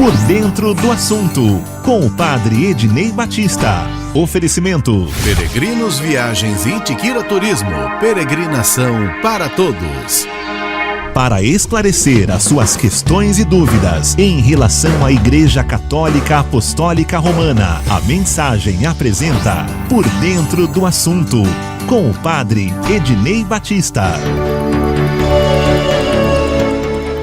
Por dentro do assunto, com o padre Ednei Batista. Oferecimento: Peregrinos Viagens e Itiquira Turismo. Peregrinação para todos. Para esclarecer as suas questões e dúvidas em relação à Igreja Católica Apostólica Romana, a Mensagem apresenta Por Dentro do Assunto, com o padre Ednei Batista.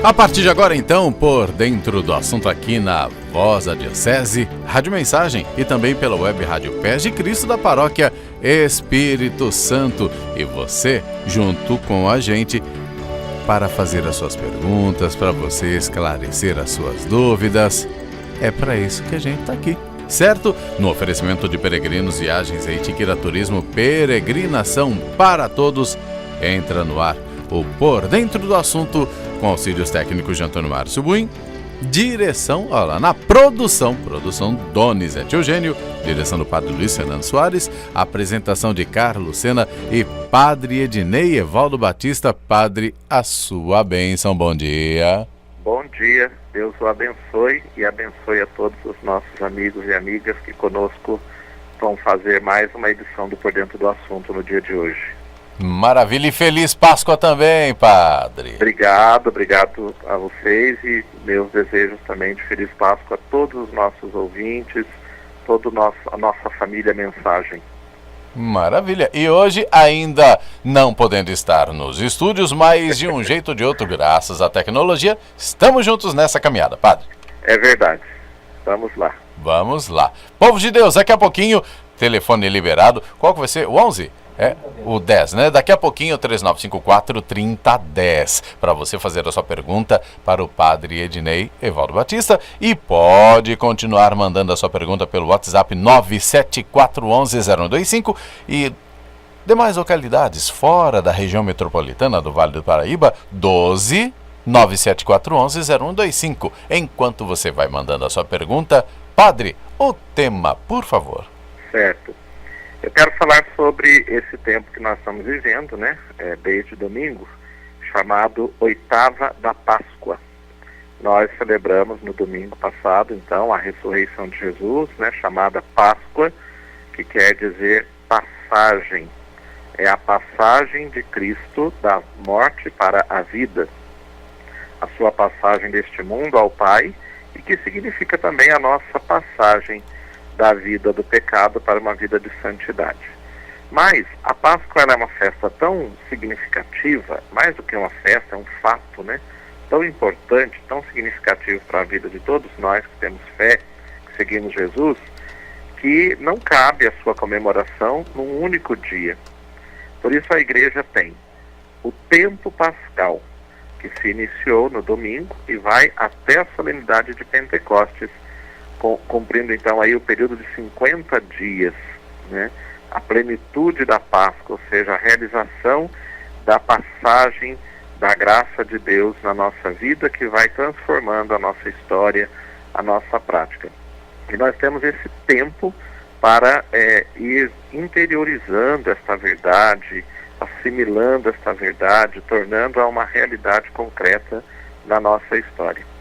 A partir de agora, então, por dentro do assunto aqui na Voz da Diocese, Rádio Mensagem e também pela web Rádio Pés de Cristo da Paróquia Espírito Santo. E você, junto com a gente, para fazer as suas perguntas, para você esclarecer as suas dúvidas. É para isso que a gente está aqui, certo? No oferecimento de Peregrinos Viagens e Itiquira Turismo, peregrinação para todos. Entra no ar o Por Dentro do Assunto, com auxílios técnicos de Antônio Márcio Buim, direção, olha lá, na produção Donizete Eugênio, direção do Padre Luiz Fernando Soares, apresentação de Carlos Sena e Padre Ednei Evaldo Batista. Padre, a sua bênção, bom dia. Bom dia, Deus o abençoe e abençoe a todos os nossos amigos e amigas que conosco vão fazer mais uma edição do Por Dentro do Assunto no dia de hoje. Maravilha, e feliz Páscoa também, Padre. Obrigado a vocês e meus desejos também de feliz Páscoa a todos os nossos ouvintes, a nossa família Mensagem. Maravilha, e hoje ainda não podendo estar nos estúdios, mas de um jeito ou de outro, graças à tecnologia, estamos juntos nessa caminhada, Padre. É verdade, vamos lá. Vamos lá. Povo de Deus, daqui a pouquinho, telefone liberado, qual que vai ser? O 11? É, o 10, né? Daqui a pouquinho, 3954-3010, para você fazer a sua pergunta para o Padre Ednei Evaldo Batista. E pode continuar mandando a sua pergunta pelo WhatsApp 974110125 e demais localidades fora da região metropolitana do Vale do Paraíba, 12 974110125. Enquanto você vai mandando a sua pergunta, Padre, o tema, por favor. Certo. Eu quero falar sobre esse tempo que nós estamos vivendo, né? Desde domingo, chamado Oitava da Páscoa. Nós celebramos no domingo passado, então, a ressurreição de Jesus, né? Chamada Páscoa, que quer dizer passagem. É a passagem de Cristo da morte para a vida. A sua passagem deste mundo ao Pai, e que significa também a nossa passagem da vida do pecado para uma vida de santidade. Mas a Páscoa é uma festa tão significativa, mais do que uma festa, é um fato, né? Tão importante, tão significativo para a vida de todos nós que temos fé, que seguimos Jesus, que não cabe a sua comemoração num único dia. Por isso a igreja tem o tempo pascal, que se iniciou no domingo e vai até a solenidade de Pentecostes, cumprindo então aí o período de 50 dias, né? A plenitude da Páscoa, ou seja, a realização da passagem da graça de Deus na nossa vida, que vai transformando a nossa história, a nossa prática. E nós temos esse tempo para ir interiorizando esta verdade, assimilando esta verdade, tornando-a uma realidade concreta na nossa história.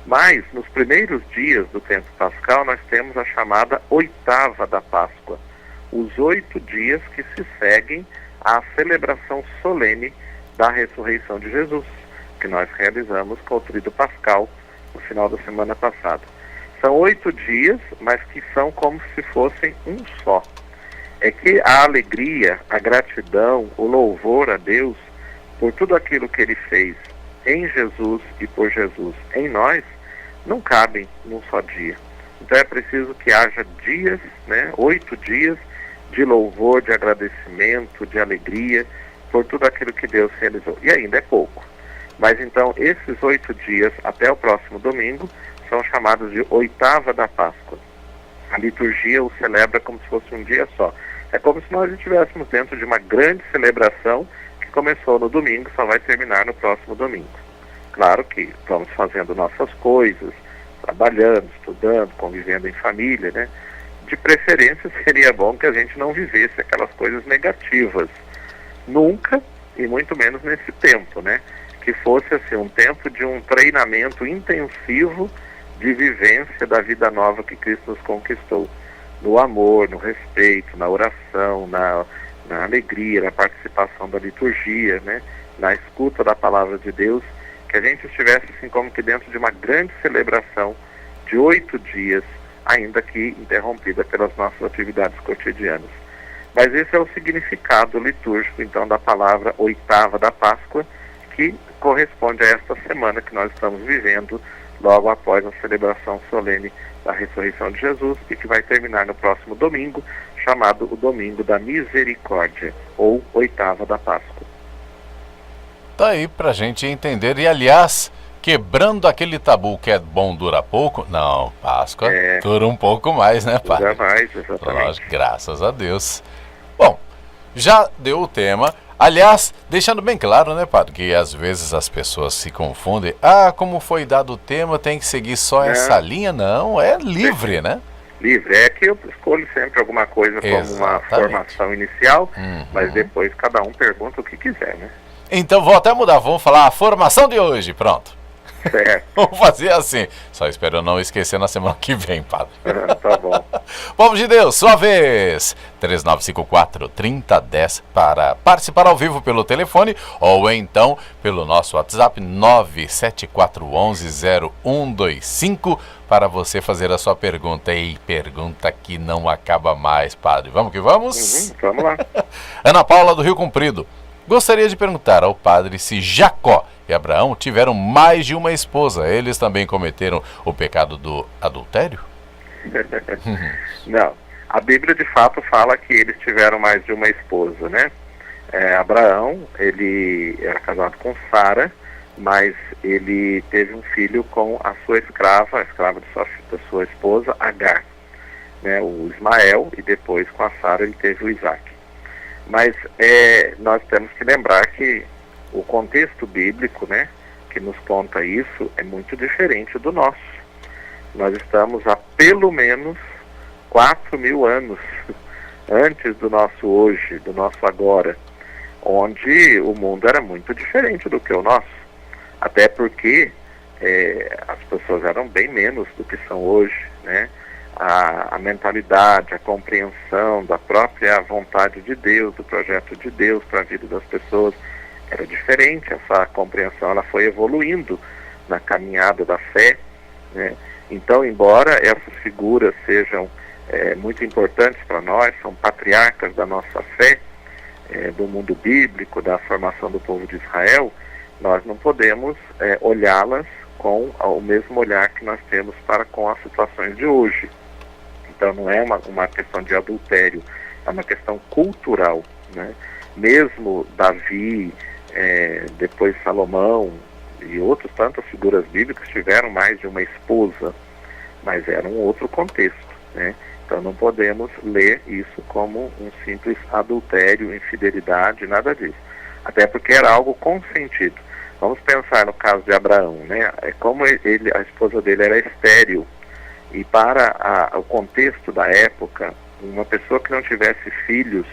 Mas, nos primeiros dias do tempo pascal, nós temos a chamada Oitava da Páscoa, os 8 dias que se seguem à celebração solene da ressurreição de Jesus, que nós realizamos com o Tríduo Pascal no final da semana passada. São 8 dias, mas que são como se fossem um só. É que a alegria, a gratidão, o louvor a Deus por tudo aquilo que Ele fez em Jesus e por Jesus em nós, não cabem num só dia. Então é preciso que haja dias, né, 8 dias de louvor, de agradecimento, de alegria por tudo aquilo que Deus realizou. E ainda é pouco. Mas então esses 8 dias até o próximo domingo são chamados de Oitava da Páscoa. A liturgia o celebra como se fosse um dia só. É como se nós estivéssemos dentro de uma grande celebração que começou no domingo e só vai terminar no próximo domingo. Claro que vamos fazendo nossas coisas, trabalhando, estudando, convivendo em família, né? De preferência seria bom que a gente não vivesse aquelas coisas negativas. Nunca, e muito menos nesse tempo, né? Que fosse assim, um tempo de um treinamento intensivo de vivência da vida nova que Cristo nos conquistou. No amor, no respeito, na oração, na alegria, na participação da liturgia, né? Na escuta da palavra de Deus, que a gente estivesse assim como que dentro de uma grande celebração de 8 dias, ainda que interrompida pelas nossas atividades cotidianas. Mas esse é o significado litúrgico, então, da palavra oitava da Páscoa, que corresponde a esta semana que nós estamos vivendo, logo após a celebração solene da ressurreição de Jesus, e que vai terminar no próximo domingo, chamado o Domingo da Misericórdia, ou oitava da Páscoa. Tá aí pra gente entender, e aliás, quebrando aquele tabu que é bom dura pouco, não, Páscoa dura um pouco mais, né, Padre? Dura mais, exatamente. Lógico, graças a Deus. Bom, já deu o tema. Aliás, deixando bem claro, né, Padre, que às vezes as pessoas se confundem. Como foi dado o tema, tem que seguir só essa linha? Não, é livre, né? Livre, é que eu escolho sempre alguma coisa como uma formação inicial, mas depois cada um pergunta o que quiser, né? Então vou até mudar, vamos falar a formação de hoje, pronto. Certo. Vamos fazer assim. Só espero não esquecer na semana que vem, Padre. Tá bom. Povo de Deus, sua vez. 3954-3010 para participar ao vivo pelo telefone ou então pelo nosso WhatsApp 974110125 para você fazer a sua pergunta. E pergunta que não acaba mais, Padre. Vamos que vamos? Vamos lá. Ana Paula do Rio Comprido. Gostaria de perguntar ao padre se Jacó e Abraão tiveram mais de uma esposa. Eles também cometeram o pecado do adultério? Não. A Bíblia de fato fala que eles tiveram mais de uma esposa, né? Abraão, ele era casado com Sara, mas ele teve um filho com a sua escrava, a escrava da sua esposa, Agar, né? O Ismael, e depois com a Sara ele teve o Isaac. Mas nós temos que lembrar que o contexto bíblico, né, que nos conta isso, é muito diferente do nosso. Nós estamos há pelo menos 4.000 anos antes do nosso hoje, do nosso agora, onde o mundo era muito diferente do que o nosso. Até porque as pessoas eram bem menos do que são hoje, né? A mentalidade, a compreensão da própria vontade de Deus, do projeto de Deus para a vida das pessoas era diferente. Essa compreensão ela foi evoluindo na caminhada da fé, né? Então, embora essas figuras sejam muito importantes para nós, são patriarcas da nossa fé, do mundo bíblico, da formação do povo de Israel, nós não podemos olhá-las com o mesmo olhar que nós temos para com as situações de hoje. Então não é uma questão de adultério, é uma questão cultural, né? Mesmo Davi, depois Salomão e outras tantas figuras bíblicas tiveram mais de uma esposa, mas era um outro contexto, né? Então não podemos ler isso como um simples adultério, infidelidade, nada disso. Até porque era algo consentido. Vamos pensar no caso de Abraão, né? Como a esposa dele era estéril, e para o contexto da época, uma pessoa que não tivesse filhos,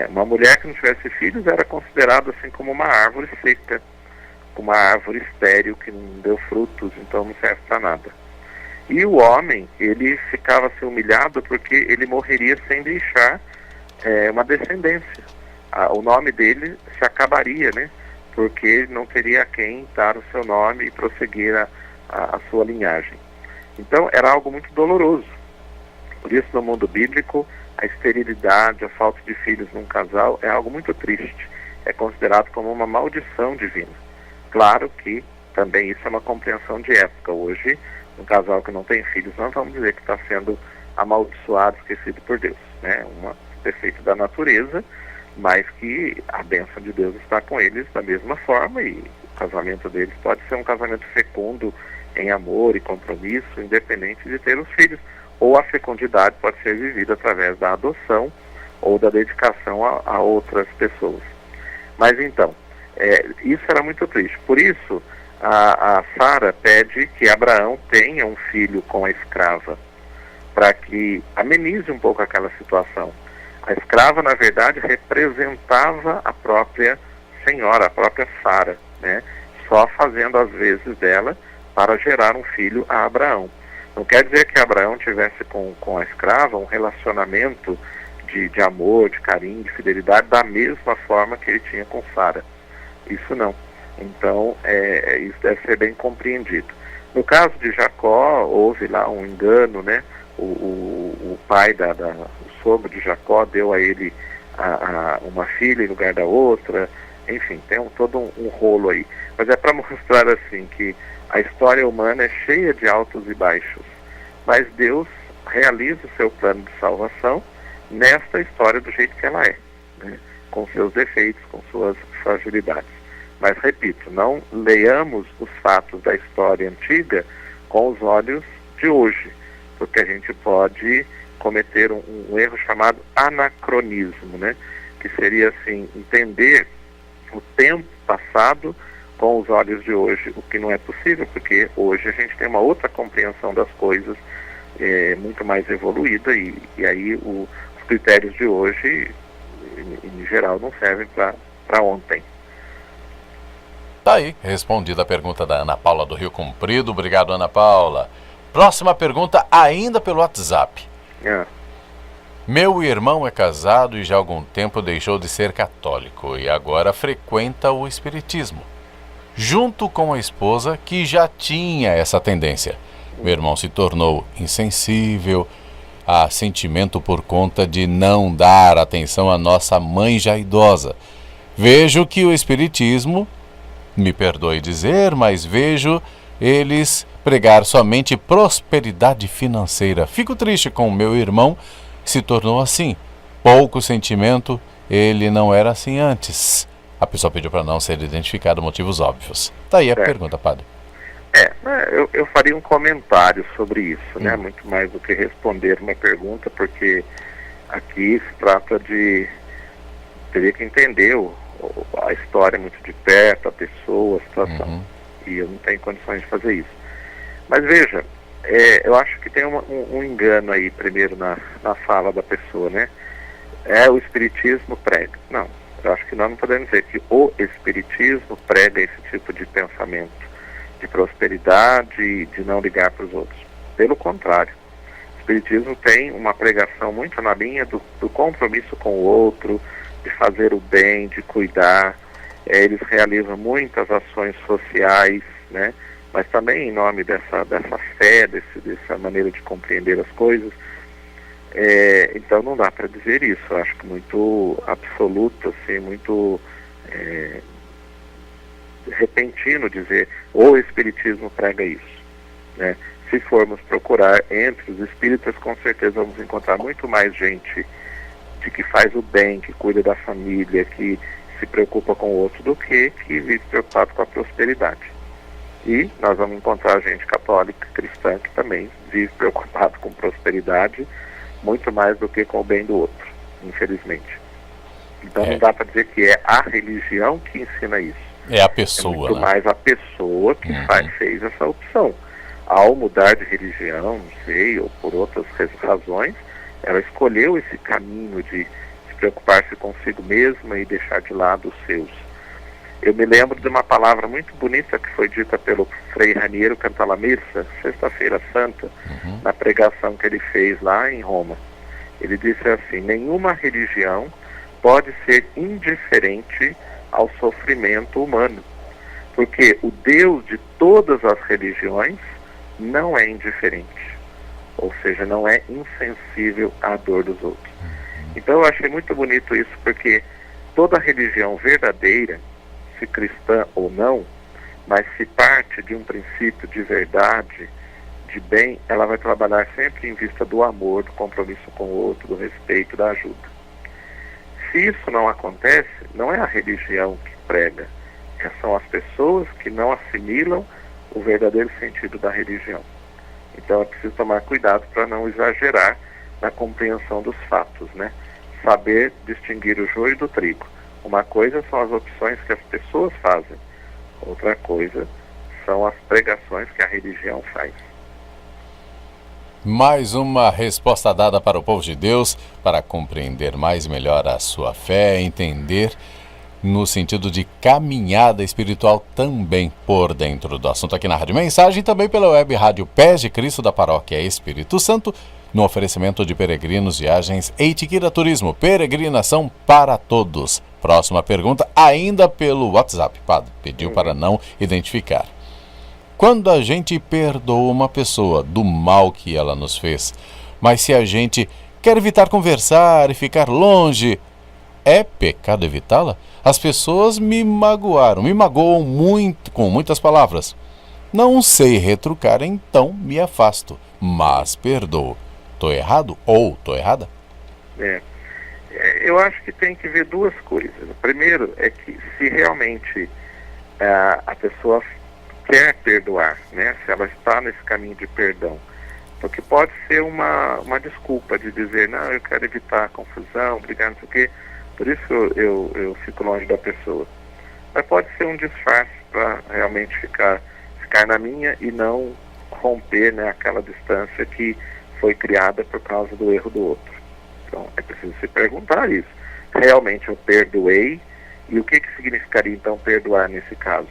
uma mulher que não tivesse filhos era considerada assim como uma árvore seca, uma árvore estéril que não deu frutos, então não serve para nada. E o homem, ele ficava assim, humilhado porque ele morreria sem deixar uma descendência. O nome dele se acabaria, né? Porque ele não teria a quem dar o seu nome e prosseguir a sua linhagem. Então era algo muito doloroso. Por isso no mundo bíblico a esterilidade, a falta de filhos num casal é algo muito triste. É considerado como uma maldição divina. Claro que também isso é uma compreensão de época. Hoje, um casal que não tem filhos, não vamos dizer que está sendo amaldiçoado, esquecido por Deus, né? Um defeito da natureza, mas que a bênção de Deus está com eles da mesma forma, e o casamento deles pode ser um casamento fecundo em amor e compromisso, independente de ter os filhos, ou a fecundidade pode ser vivida através da adoção ou da dedicação a outras pessoas. Mas então, isso era muito triste. Por isso, a Sara pede que Abraão tenha um filho com a escrava, para que amenize um pouco aquela situação. A escrava, na verdade, representava a própria senhora, a própria Sara, né? Só fazendo as vezes dela para gerar um filho a Abraão. Não quer dizer que Abraão tivesse com a escrava um relacionamento de amor, de carinho, de fidelidade, da mesma forma que ele tinha com Sara. Isso não. Então, isso deve ser bem compreendido. No caso de Jacó, houve lá um engano, né? O pai, o sogro de Jacó deu a ele uma filha em lugar da outra. Enfim, tem todo um rolo aí. Mas é para mostrar assim que a história humana é cheia de altos e baixos. Mas Deus realiza o seu plano de salvação nesta história do jeito que ela é, né? Com seus defeitos, com suas fragilidades. Mas, repito, não leiamos os fatos da história antiga com os olhos de hoje, porque a gente pode cometer um erro chamado anacronismo, né? Que seria, assim, entender o tempo passado com os olhos de hoje, o que não é possível, porque hoje a gente tem uma outra compreensão das coisas, muito mais evoluída, e aí os critérios de hoje, em geral, não servem para ontem. Tá aí, respondida a pergunta da Ana Paula do Rio Comprido. Obrigado, Ana Paula. Próxima pergunta, ainda pelo WhatsApp. Meu irmão é casado e já há algum tempo deixou de ser católico e agora frequenta o espiritismo, junto com a esposa que já tinha essa tendência. Meu irmão se tornou insensível a sentimento por conta de não dar atenção à nossa mãe já idosa. Vejo que o espiritismo, me perdoe dizer, mas vejo eles pregar somente prosperidade financeira. Fico triste com o meu irmão, se tornou assim. Pouco sentimento, ele não era assim antes. A pessoa pediu para não ser identificado, motivos óbvios. Tá aí a pergunta, padre. Eu faria um comentário sobre isso, né? Muito mais do que responder uma pergunta, porque aqui se trata de... Teria que entender a história muito de perto, a pessoa, a situação. E eu não tenho condições de fazer isso. Mas veja, eu acho que tem um engano aí, primeiro, na fala da pessoa, né? O espiritismo prega. Não, eu acho que nós não podemos dizer que o espiritismo prega esse tipo de pensamento de prosperidade, de não ligar para os outros. Pelo contrário, o espiritismo tem uma pregação muito na linha do compromisso com o outro, de fazer o bem, de cuidar. Eles realizam muitas ações sociais, né? Mas também em nome dessa fé, dessa maneira de compreender as coisas. Então não dá para dizer isso. Eu acho que muito absoluto, assim, muito repentino dizer o espiritismo prega isso, né? Se formos procurar entre os espíritas, com certeza vamos encontrar muito mais gente de que faz o bem, que cuida da família, que se preocupa com o outro, do que vive preocupado com a prosperidade. E nós vamos encontrar gente católica, cristã, que também vive preocupado com prosperidade, muito mais do que com o bem do outro, infelizmente. Então não dá para dizer que é a religião que ensina isso. É a pessoa, muito né? mais a pessoa que fez essa opção. Ao mudar de religião, não sei, ou por outras razões, ela escolheu esse caminho de se preocupar-se consigo mesma e deixar de lado os seus. Eu me lembro de uma palavra muito bonita que foi dita pelo Frei Raniero Cantalamessa, sexta-feira santa, na pregação que ele fez lá em Roma. Ele disse assim: nenhuma religião pode ser indiferente ao sofrimento humano, porque o Deus de todas as religiões não é indiferente, ou seja, não é insensível à dor dos outros. Então eu achei muito bonito isso, porque toda religião verdadeira, se cristã ou não, mas se parte de um princípio de verdade, de bem, ela vai trabalhar sempre em vista do amor, do compromisso com o outro, do respeito, da ajuda. Se isso não acontece, não é a religião que prega, são as pessoas que não assimilam o verdadeiro sentido da religião. Então é preciso tomar cuidado para não exagerar na compreensão dos fatos, né? Saber distinguir o joio do trigo. Uma coisa são as opções que as pessoas fazem, outra coisa são as pregações que a religião faz. Mais uma resposta dada para o povo de Deus, para compreender mais melhor a sua fé, entender no sentido de caminhada espiritual também por dentro do assunto aqui na Rádio Mensagem e também pela web Rádio Pés de Cristo da Paróquia Espírito Santo, no oferecimento de Peregrinos Viagens Eitiquira Turismo, peregrinação para todos. Próxima pergunta, ainda pelo WhatsApp. Padre, pediu para não identificar. Quando a gente perdoa uma pessoa do mal que ela nos fez, mas se a gente quer evitar conversar e ficar longe, é pecado evitá-la? As pessoas me magoam muito, com muitas palavras. Não sei retrucar, então me afasto, mas perdoo. Tô errado ou tô errada? Eu acho que tem que ver duas coisas. O primeiro é que se realmente a pessoa quer perdoar, né? Se ela está nesse caminho de perdão, porque pode ser uma desculpa de dizer, não, eu quero evitar confusão, brigar, não sei o quê, por isso eu fico longe da pessoa. Mas pode ser um disfarce para realmente ficar na minha e não romper, né, aquela distância que foi criada por causa do erro do outro. Então é preciso se perguntar isso. Realmente eu perdoei, e o que significaria então perdoar nesse caso?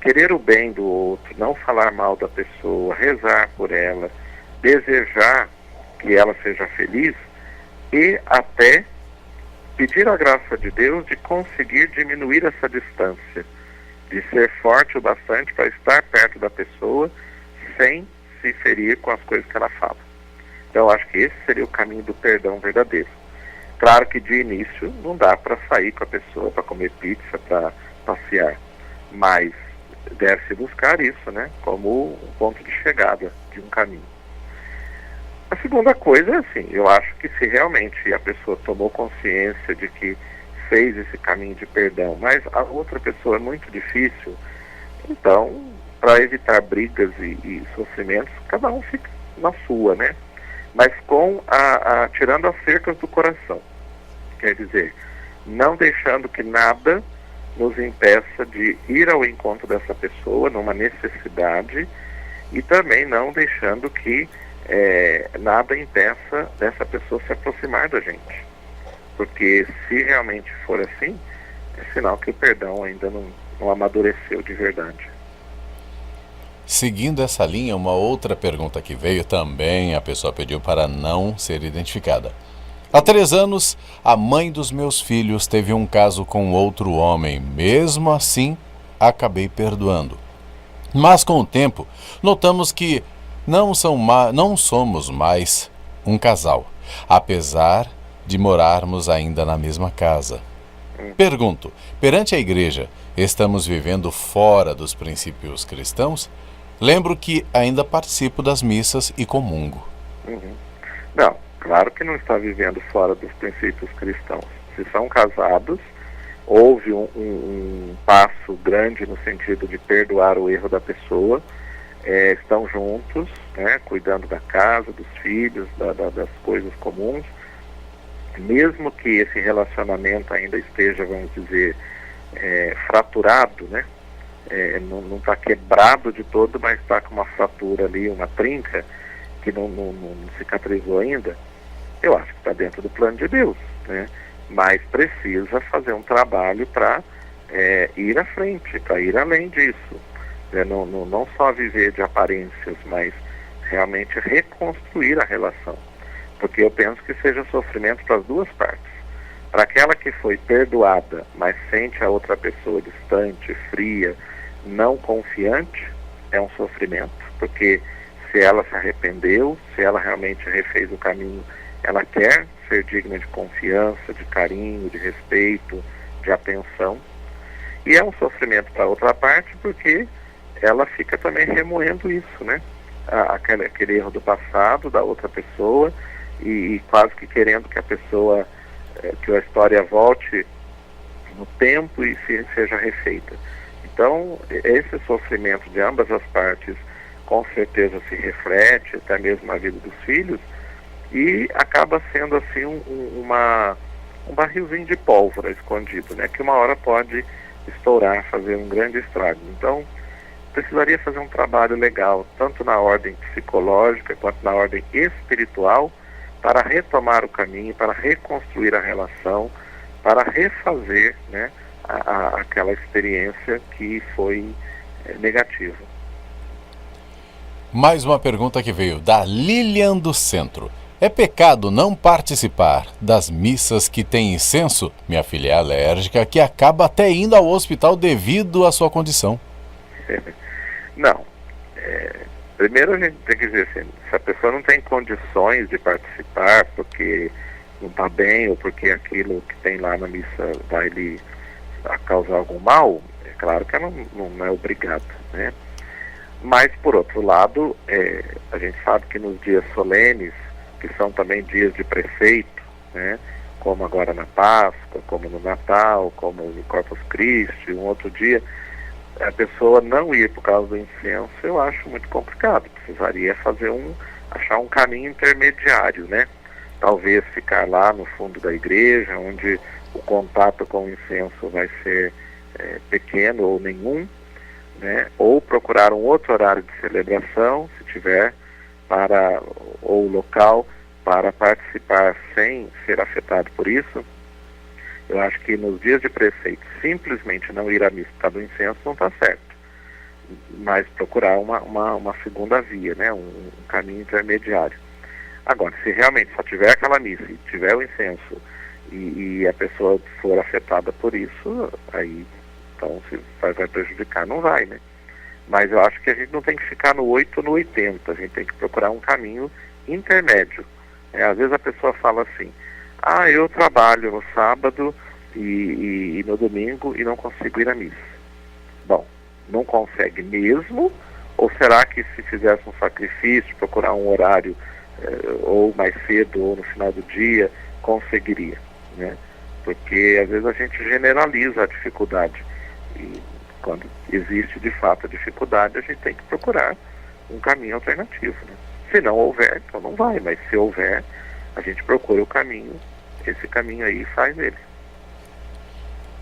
Querer o bem do outro, não falar mal da pessoa, rezar por ela, desejar que ela seja feliz e até pedir a graça de Deus de conseguir diminuir essa distância, de ser forte o bastante para estar perto da pessoa sem se ferir com as coisas que ela fala. Então eu acho que esse seria o caminho do perdão verdadeiro. Claro que de início não dá para sair com a pessoa, para comer pizza, para passear, mas deve-se buscar isso, né, como um ponto de chegada de um caminho. A segunda coisa é assim, eu acho que se realmente a pessoa tomou consciência de que fez esse caminho de perdão, mas a outra pessoa é muito difícil, então, para evitar brigas e sofrimentos, cada um fica na sua, né, mas tirando as cercas do coração, quer dizer, não deixando que nada nos impeça de ir ao encontro dessa pessoa numa necessidade e também não deixando que nada impeça dessa pessoa se aproximar da gente. Porque se realmente for assim, é sinal que o perdão ainda não amadureceu de verdade. Seguindo essa linha, uma outra pergunta que veio também, a pessoa pediu para não ser identificada. Há 3 anos, a mãe dos meus filhos teve um caso com outro homem. Mesmo assim, acabei perdoando. Mas com o tempo, notamos que não somos mais um casal, apesar de morarmos ainda na mesma casa. Pergunto, perante a igreja, estamos vivendo fora dos princípios cristãos? Lembro que ainda participo das missas e comungo. Não, claro que não está vivendo fora dos princípios cristãos. Se são casados, houve um passo grande no sentido de perdoar o erro da pessoa, estão juntos, né, cuidando da casa, dos filhos, das coisas comuns, mesmo que esse relacionamento ainda esteja, vamos dizer, fraturado, né, não está quebrado de todo, mas está com uma fratura ali, uma trinca, que não cicatrizou ainda, eu acho que está dentro do plano de Deus, né? Mas precisa fazer um trabalho para ir à frente, para ir além disso. Não só viver de aparências, mas realmente reconstruir a relação. Porque eu penso que seja sofrimento para as duas partes. Para aquela que foi perdoada, mas sente a outra pessoa distante, fria, não confiante, é um sofrimento. Porque se ela se arrependeu, se ela realmente refez o caminho, ela quer ser digna de confiança, de carinho, de respeito, de atenção. E é um sofrimento para a outra parte porque ela fica também remoendo isso, né? Aquele erro do passado, da outra pessoa, e quase que querendo que a pessoa, que a história volte no tempo e seja refeita. Então, esse sofrimento de ambas as partes com certeza se reflete até mesmo na vida dos filhos e acaba sendo assim um barrilzinho de pólvora escondido, né? Que uma hora pode estourar, fazer um grande estrago. Então, precisaria fazer um trabalho legal, tanto na ordem psicológica quanto na ordem espiritual, para retomar o caminho, para reconstruir a relação, para refazer, né, aquela experiência que foi negativa. Mais uma pergunta que veio da Lilian do Centro. É pecado não participar das missas que têm incenso? Minha filha é alérgica, que acaba até indo ao hospital devido à sua condição. Não. Primeiro a gente tem que dizer assim, se a pessoa não tem condições de participar porque não está bem ou porque aquilo que tem lá na missa vai lhe causar algum mal, é claro que ela não é obrigada, né? Mas, por outro lado, a gente sabe que nos dias solenes, que são também dias de preceito, né, como agora na Páscoa, como no Natal, como no Corpus Christi, um outro dia, a pessoa não ir por causa do incenso, eu acho muito complicado. Precisaria achar um caminho intermediário, né? Talvez ficar lá no fundo da igreja, onde o contato com o incenso vai ser pequeno ou nenhum, né? Ou procurar um outro horário de celebração, se tiver, ou local, para participar sem ser afetado por isso. Eu acho que nos dias de preceito, simplesmente não ir à missa do incenso não está certo. Mas procurar uma segunda via, né? Um caminho intermediário. Agora, se realmente só tiver aquela missa e tiver o incenso e a pessoa for afetada por isso, aí então se vai prejudicar, não vai, né? Mas eu acho que a gente não tem que ficar no 8 ou no 80, a gente tem que procurar um caminho intermédio. Às vezes a pessoa fala assim, eu trabalho no sábado e no domingo e não consigo ir à missa. Bom, não consegue mesmo? Ou será que se fizesse um sacrifício, procurar um horário ou mais cedo ou no final do dia, conseguiria, né? Porque às vezes a gente generaliza a dificuldade e quando existe de fato a dificuldade, a gente tem que procurar um caminho alternativo, né? Se não houver, então não vai, mas se houver, a gente procura o caminho, esse caminho aí faz ele.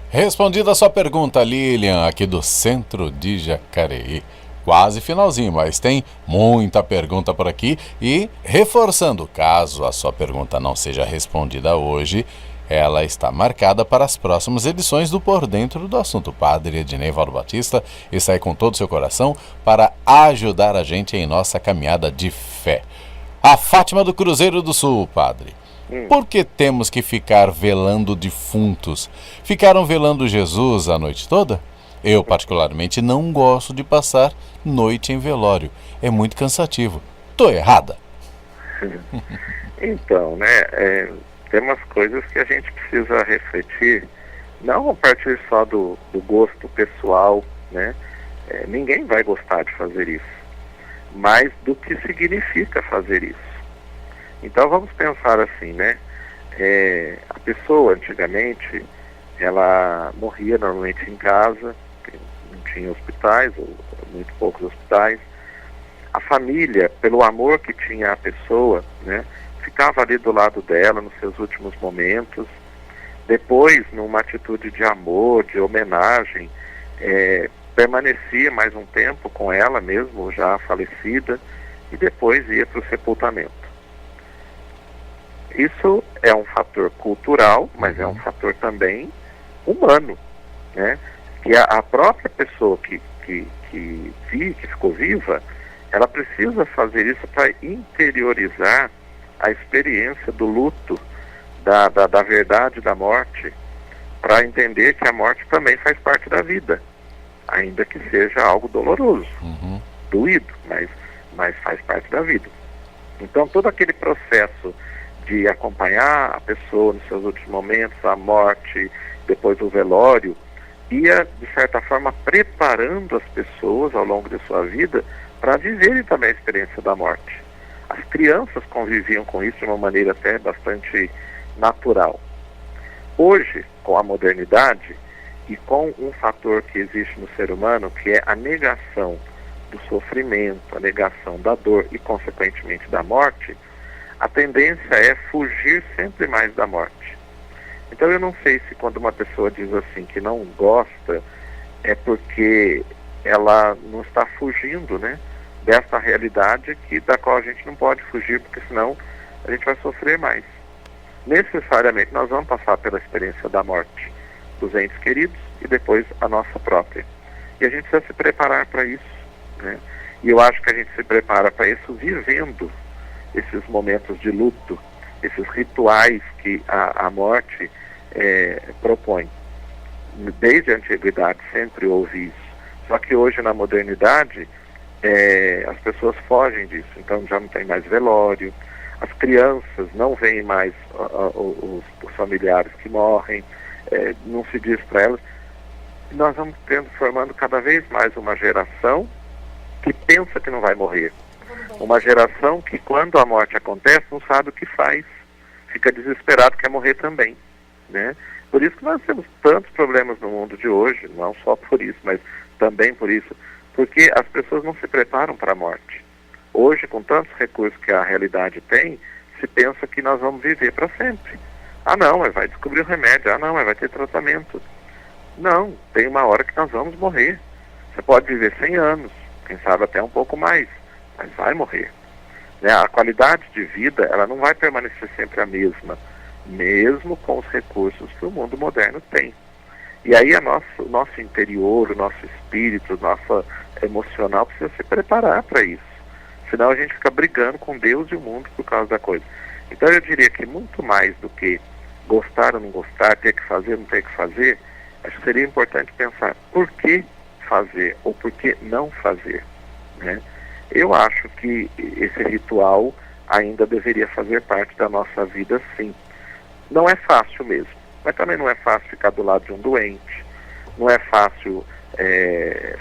Respondida a sua pergunta, Lilian, aqui do Centro de Jacareí. Quase finalzinho, mas tem muita pergunta por aqui. E reforçando, caso a sua pergunta não seja respondida hoje, ela está marcada para as próximas edições do Por Dentro do Assunto. Padre Edneivaldo Batista está aí com todo o seu coração para ajudar a gente em nossa caminhada de fé. A Fátima do Cruzeiro do Sul, padre. Por que temos que ficar velando defuntos? Ficaram velando Jesus a noite toda? Eu, particularmente, não gosto de passar noite em velório. É muito cansativo. Tô errada? Então, né, tem umas coisas que a gente precisa refletir, não a partir só do gosto pessoal, né? Ninguém vai gostar de fazer isso, mas do que significa fazer isso. Então vamos pensar assim, né? A pessoa antigamente, ela morria normalmente em casa, não tinha hospitais, ou muito poucos hospitais. A família, pelo amor que tinha a pessoa, né, ficava ali do lado dela nos seus últimos momentos. Depois, numa atitude de amor, de homenagem, permanecia mais um tempo com ela mesmo, já falecida, e depois ia para o sepultamento. Isso é um fator cultural, mas é um fator também humano, né? Que a própria pessoa que ficou viva, ela precisa fazer isso para interiorizar a experiência do luto, da verdade da morte, para entender que a morte também faz parte da vida, ainda que seja algo doloroso, doído, mas faz parte da vida. Então todo aquele processo de acompanhar a pessoa nos seus últimos momentos, a morte, depois o velório, ia, de certa forma, preparando as pessoas ao longo de sua vida para viverem também a experiência da morte. As crianças conviviam com isso de uma maneira até bastante natural. Hoje, com a modernidade e com um fator que existe no ser humano, que é a negação do sofrimento, a negação da dor e, consequentemente, da morte, a tendência é fugir sempre mais da morte. Então eu não sei se quando uma pessoa diz assim que não gosta, é porque ela não está fugindo, né, dessa realidade da qual a gente não pode fugir, porque senão a gente vai sofrer mais. Necessariamente nós vamos passar pela experiência da morte dos entes queridos, e depois a nossa própria. E a gente precisa se preparar para isso, né? E eu acho que a gente se prepara para isso vivendo esses momentos de luto, esses rituais que a morte propõe. Desde a antiguidade sempre houve isso. Só que hoje, na modernidade, as pessoas fogem disso. Então já não tem mais velório, as crianças não veem mais os familiares que morrem, não se diz para elas. Nós vamos formando cada vez mais uma geração que pensa que não vai morrer. Uma geração que, quando a morte acontece, não sabe o que faz. Fica desesperado, quer morrer também, né? Por isso que nós temos tantos problemas no mundo de hoje, não só por isso, mas também por isso, porque as pessoas não se preparam para a morte. Hoje, com tantos recursos que a realidade tem, se pensa que nós vamos viver para sempre. Ah, não, mas vai descobrir o remédio. Ah, não, mas vai ter tratamento. Não, tem uma hora que nós vamos morrer. Você pode viver 100 anos, quem sabe até um pouco mais, mas vai morrer. Né? A qualidade de vida, ela não vai permanecer sempre a mesma, mesmo com os recursos que o mundo moderno tem. E aí o nosso interior, o nosso espírito, o nosso emocional precisa se preparar para isso. Senão a gente fica brigando com Deus e o mundo por causa da coisa. Então eu diria que muito mais do que gostar ou não gostar, ter que fazer ou não ter que fazer, acho que seria importante pensar por que fazer ou por que não fazer, né? Eu acho que esse ritual ainda deveria fazer parte da nossa vida, sim. Não é fácil mesmo, mas também não é fácil ficar do lado de um doente, não é fácil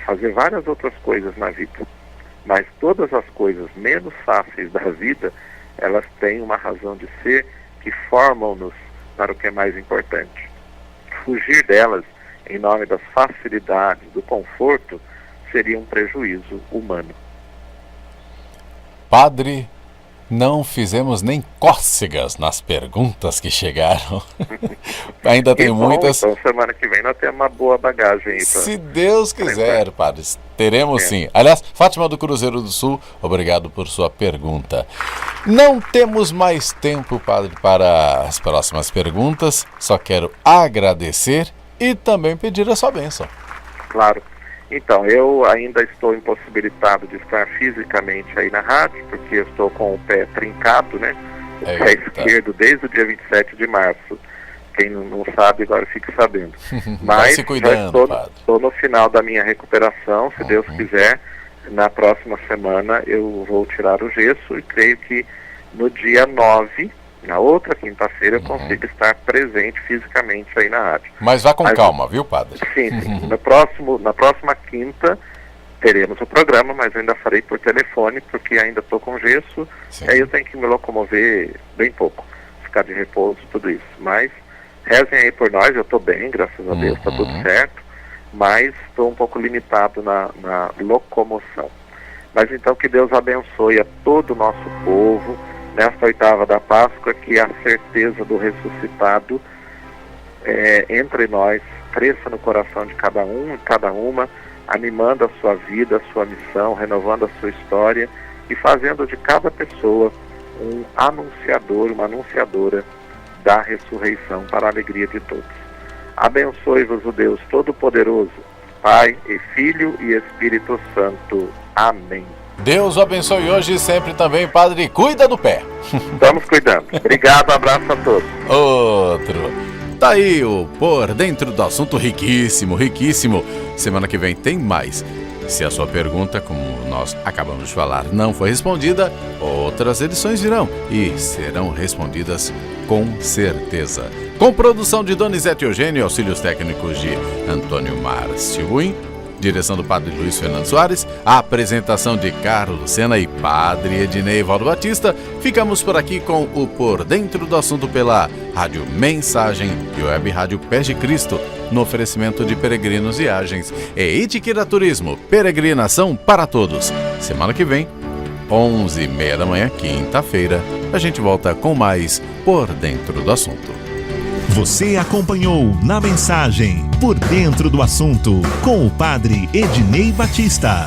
fazer várias outras coisas na vida. Mas todas as coisas menos fáceis da vida, elas têm uma razão de ser que formam-nos para o que é mais importante. Fugir delas em nome das facilidades, do conforto, seria um prejuízo humano. Padre, não fizemos nem cócegas nas perguntas que chegaram. Ainda tem muitas. Então, semana que vem nós temos uma boa bagagem aí. Se Deus quiser, Padre, teremos sim. Aliás, Fátima do Cruzeiro do Sul, obrigado por sua pergunta. Não temos mais tempo, Padre, para as próximas perguntas. Só quero agradecer e também pedir a sua bênção. Claro. Então, eu ainda estou impossibilitado de estar fisicamente aí na rádio, porque eu estou com o pé trincado, né? O pé esquerdo desde o dia 27 de março. Quem não sabe, agora fique sabendo. Mas se cuidando, já estou no final da minha recuperação, se Deus quiser. Na próxima semana eu vou tirar o gesso e creio que no dia 9, na outra quinta-feira, eu consigo estar presente fisicamente aí na rádio. Mas vá com calma, viu, Padre? Sim. Na próxima quinta teremos o programa, mas eu ainda farei por telefone, porque ainda estou com gesso, aí eu tenho que me locomover bem pouco, ficar de repouso, tudo isso. Mas rezem aí por nós, eu estou bem, graças a Deus, está tudo certo, mas estou um pouco limitado na locomoção. Mas então que Deus abençoe a todo o nosso povo, nesta oitava da Páscoa, que a certeza do ressuscitado entre nós cresça no coração de cada um e cada uma, animando a sua vida, a sua missão, renovando a sua história e fazendo de cada pessoa um anunciador, uma anunciadora da ressurreição para a alegria de todos. Abençoe-vos o Deus Todo-Poderoso, Pai e Filho e Espírito Santo. Amém. Deus o abençoe hoje e sempre também, Padre. Cuida do pé. Estamos cuidando. Obrigado, abraço a todos. Outro. Tá aí o Por Dentro do Assunto, riquíssimo, riquíssimo. Semana que vem tem mais. Se a sua pergunta, como nós acabamos de falar, não foi respondida, outras edições virão e serão respondidas com certeza. Com produção de Donizete Eugênio, auxílios técnicos de Antônio Márcio Buim, direção do Padre Luiz Fernando Soares, a apresentação de Carlos Lucena e Padre Ednei Valdo Batista. Ficamos por aqui com o Por Dentro do Assunto pela Rádio Mensagem e Web Rádio Pés de Cristo, no oferecimento de Peregrinos Viagens e Itiquira Turismo, peregrinação para todos. Semana que vem, 11h30 da manhã, quinta-feira, a gente volta com mais Por Dentro do Assunto. Você acompanhou na Mensagem Por Dentro do Assunto com o Padre Ednei Batista.